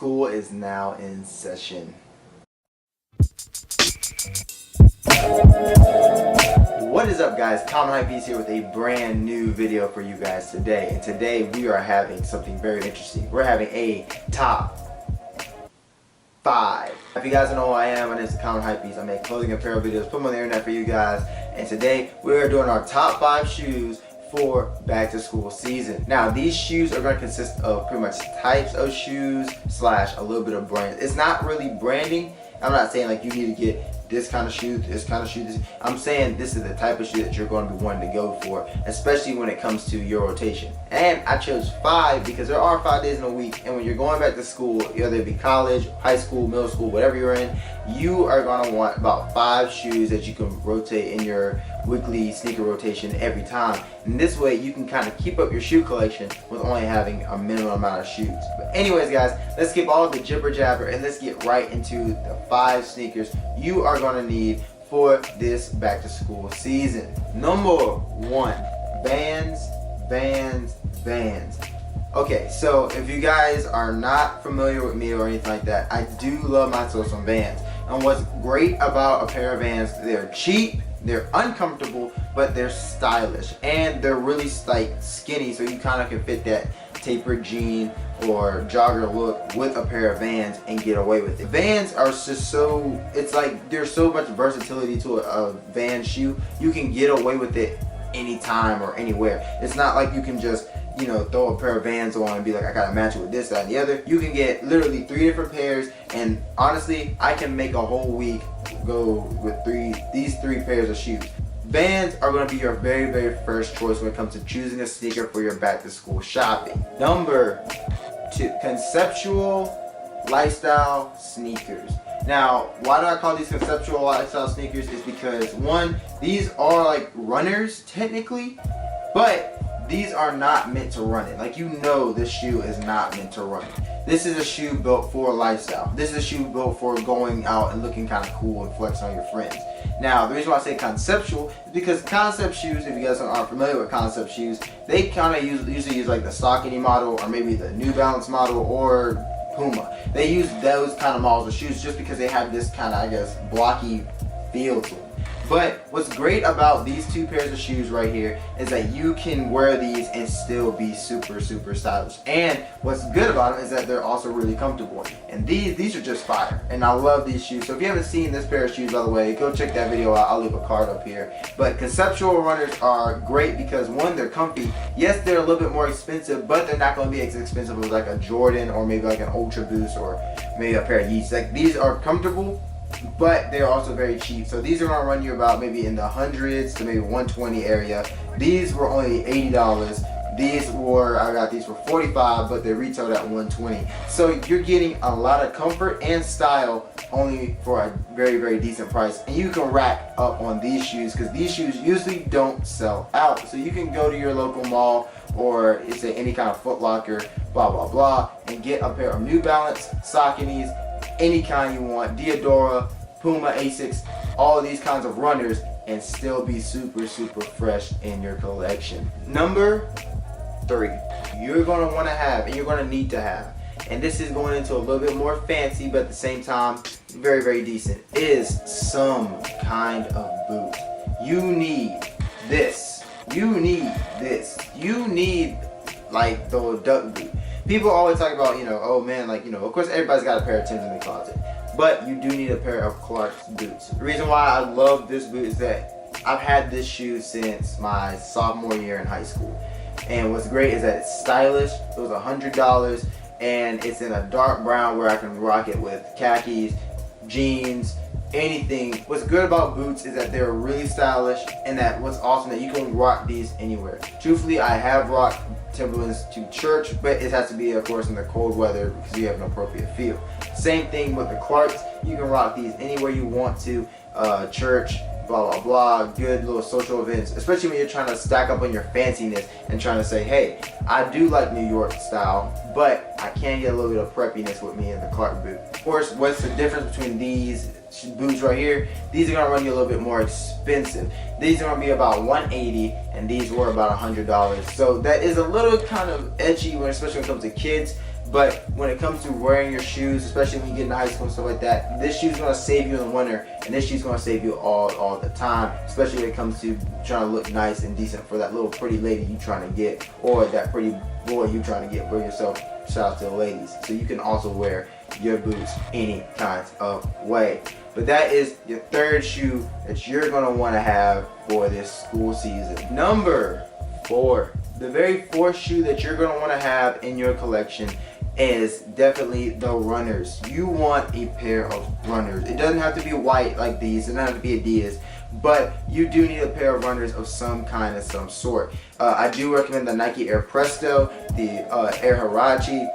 School is now in session. What is up, guys? Common Hypebeast here with a brand new video for you guys today. And today we are having something very interesting. We're having a top 5. If you guys don't know who I am, my name is Common Hypebeast. I make clothing apparel videos, put them on the internet for you guys. And today we are doing our top 5 shoes for back to school season. Now these shoes are going to consist of pretty much types of shoes slash a little bit of brand. It's not really branding. I'm not saying like you need to get this kind of shoe, this kind of shoe. I'm saying this is the type of shoe that you're going to be wanting to go for, especially when it comes to your rotation. And I chose 5 because there are 5 days in a week, and when you're going back to school, whether it be college, high school, middle school, whatever you're in, you are going to want about 5 shoes that you can rotate in your weekly sneaker rotation every time. And this way you can kind of keep up your shoe collection with only having a minimum amount of shoes. But anyways, guys, let's skip all the jibber jabber and let's get right into the 5 sneakers you are going to need for this back to school season. Number 1, Vans. Okay, so if you guys are not familiar with me or anything like that, I do love myself some Vans. And what's great about a pair of Vans, they're cheap, they're uncomfortable, but they're stylish, and they're really like skinny, so you kind of can fit that tapered jean or jogger look with a pair of Vans and get away with it. Vans are just so, it's like there's so much versatility to a Vans shoe. You can get away with it anytime or anywhere. It's not like you can just, you know, throw a pair of Vans on and be like, I gotta match it with this, that, and the other. You can get literally 3 different pairs, and honestly, I can make a whole week go with these 3 pairs of shoes. Vans are going to be your very first choice when it comes to choosing a sneaker for your back to school shopping. Number 2, conceptual lifestyle sneakers. Now, why do I call these conceptual lifestyle sneakers? Is because 1, these are like runners technically, but these are not meant to run in. Like, you know, this shoe is not meant to run in. This is a shoe built for lifestyle. This is a shoe built for going out and looking kind of cool and flexing on your friends. Now, the reason why I say conceptual is because concept shoes, if you guys aren't familiar with concept shoes, they kind of usually use like the Saucony model or maybe the New Balance model or Puma. They use those kind of models of shoes just because they have this kind of, I guess, blocky feel to them. But what's great about these 2 pairs of shoes right here is that you can wear these and still be super stylish. And what's good about them is that they're also really comfortable. And these are just fire. And I love these shoes. So if you haven't seen this pair of shoes, by the way, go check that video out. I'll leave a card up here. But conceptual runners are great because 1, they're comfy. Yes, they're a little bit more expensive, but they're not going to be as expensive as like a Jordan or maybe like an Ultra Boost or maybe a pair of Yeezys. Like, these are comfortable, but they're also very cheap. So these are going to run you about maybe in the hundreds to maybe 120 area. These were only $80. I got these for $45, but they retailed at $120. So you're getting a lot of comfort and style only for a very decent price. And you can rack up on these shoes because these shoes usually don't sell out. So you can go to your local mall or say any kind of Foot Locker, blah, and get a pair of New Balance, Sauconys, any kind you want, Diadora, Puma, Asics, all of these kinds of runners, and still be super fresh in your collection. Number 3, you're going to want to have, and you're going to need to have, and this is going into a little bit more fancy, but at the same time, very decent, is some kind of boot. You need this. You need like the duck boot. People always talk about, you know, oh man, like, you know, of course everybody's got a pair of Timbs in the closet, but you do need a pair of Clarks boots. The reason why I love this boot is that I've had this shoe since my sophomore year in high school. And what's great is that it's stylish. It was $100 and it's in a dark brown where I can rock it with khakis, jeans, anything. What's good about boots is that they're really stylish, and that what's awesome that you can rock these anywhere. Truthfully, I have rocked Timberlands to church, but it has to be, of course, in the cold weather because you have an appropriate feel. Same thing with the Clarks. You can rock these anywhere you want to, church, blah, good little social events, especially when you're trying to stack up on your fanciness and trying to say, hey, I do like New York style, but I can get a little bit of preppiness with me in the Clark boot. Of course, what's the difference between these boots right here? These are going to run you a little bit more expensive. These are going to be about $180 and these were about $100. So that is a little kind of edgy, especially when it comes to kids. But when it comes to wearing your shoes, especially when you get into high school and stuff like that, this shoe's gonna save you in the winter, and this shoe's gonna save you all the time, especially when it comes to trying to look nice and decent for that little pretty lady you trying to get, or that pretty boy you trying to get for yourself. Shout out to the ladies. So you can also wear your boots any kinds of way. But that is your third shoe that you're gonna want to have for this school season. Number 4, the very fourth shoe that you're gonna want to have in your collection is definitely the runners. You want a pair of runners. It doesn't have to be white like these, it doesn't have to be Adidas, but you do need a pair of runners of some kind of some sort. I do recommend the Nike Air Presto, the Air Huarache.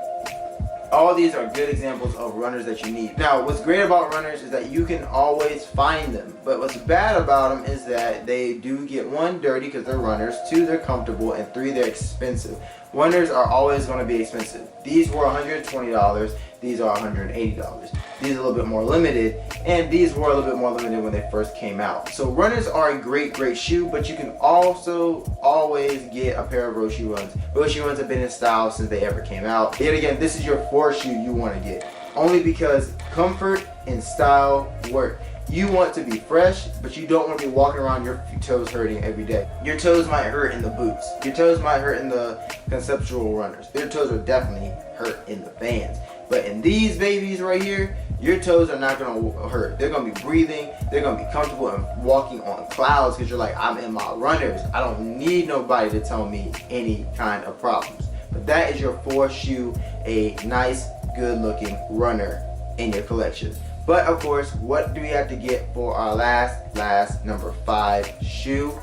All these are good examples of runners that you need. Now, what's great about runners is that you can always find them. But what's bad about them is that they do get, 1, dirty because they're runners, 2, they're comfortable, and 3, they're expensive. Runners are always going to be expensive. These were $120. These are $180. These are a little bit more limited, and these were a little bit more limited when they first came out. So runners are a great shoe, but you can also always get a pair of Roshe Runs. Roshe Runs have been in style since they ever came out. Yet again, this is your 4th shoe you want to get, only because comfort and style work. You want to be fresh, but you don't want to be walking around your toes hurting every day. Your toes might hurt in the boots. Your toes might hurt in the conceptual runners. Your toes are definitely hurt in the Vans. But in these babies right here, your toes are not going to hurt. They're going to be breathing. They're going to be comfortable and walking on clouds because you're like, I'm in my runners. I don't need nobody to tell me any kind of problems. But that is your 4th shoe, a nice, good-looking runner in your collection. But of course, what do we have to get for our last number 5 shoe?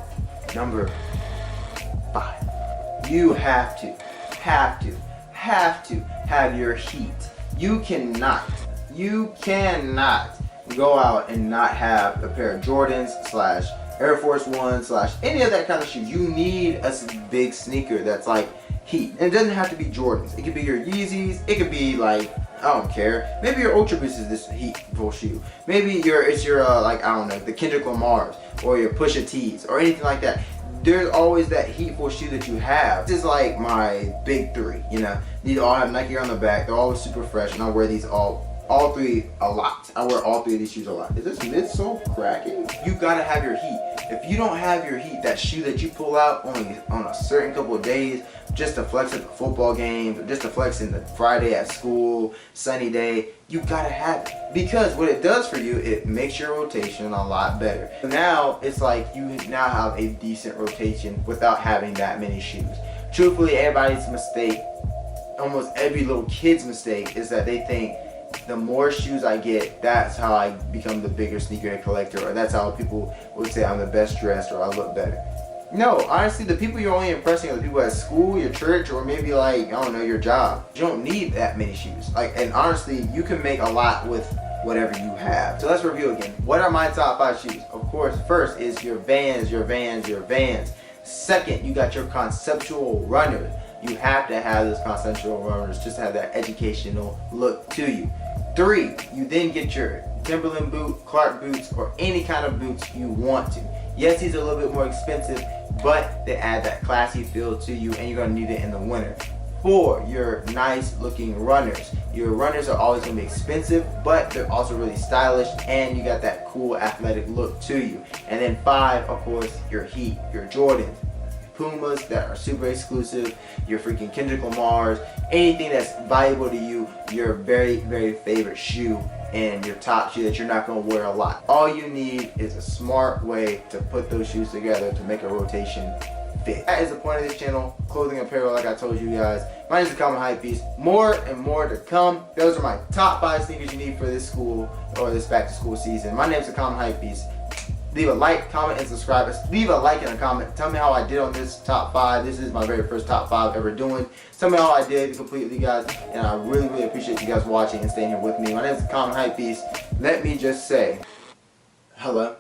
Number 5. You have to have your heat. You cannot go out and not have a pair of Jordans / Air Force One / any of that kind of shoes. You need a big sneaker that's like heat. And it doesn't have to be Jordans. It could be your Yeezys. It could be like, I don't care. Maybe your Ultra Boost is this heatful shoe. Maybe it's your like, I don't know, the Kendrick Lamar's or your Pusha T's or anything like that. There's always that heatful shoe that you have. This is like my big 3, you know. These all have Nike on the back. They're always super fresh, and I wear these all 3 a lot. I wear all 3 of these shoes a lot. Is this midsole cracking? You gotta have your heat. If you don't have your heat, that shoe that you pull out on a certain couple of days, just to flex at the football game, just to flex in the Friday at school, sunny day, you gotta have it. Because what it does for you, it makes your rotation a lot better. Now, it's like you now have a decent rotation without having that many shoes. Truthfully, everybody's mistake, almost every little kid's mistake, is that they think the more shoes I get, that's how I become the bigger sneaker collector, or that's how people would say I'm the best dressed or I look better. No, honestly, the people you're only impressing are the people at school, your church, or maybe like, I don't know, your job. You don't need that many shoes. And honestly, you can make a lot with whatever you have. So let's review again. What are my top 5 shoes? Of course, first is your Vans. Second, you got your conceptual runners. You have to have those conceptual runners just to have that educational look to you. 3, you then get your Timberland boot, Clark boots, or any kind of boots you want to. Yes, these are a little bit more expensive, but they add that classy feel to you, and you're gonna need it in the winter. 4, your nice looking runners. Your runners are always gonna be expensive, but they're also really stylish, and you got that cool athletic look to you. And then 5, of course, your heat, your Jordans, Pumas that are super exclusive, your freaking Kendrick Lamar's, anything that's valuable to you, your very, very favorite shoe, and your top shoe that you're not going to wear a lot. All you need is a smart way to put those shoes together to make a rotation fit. That is the point of this channel, clothing apparel, like I told you guys. My name is the Common Hypebeast. More and more to come. Those are my top 5 sneakers you need for this school or this back to school season. My name is the Common Hypebeast. Leave a like, comment, and subscribe. Leave a like and a comment. Tell me how I did on this top 5. This is my very first top 5 ever doing. Tell me how I did completely, guys. And I really, really appreciate you guys watching and staying here with me. My name is the Common Hypebeast. Let me just say, hello.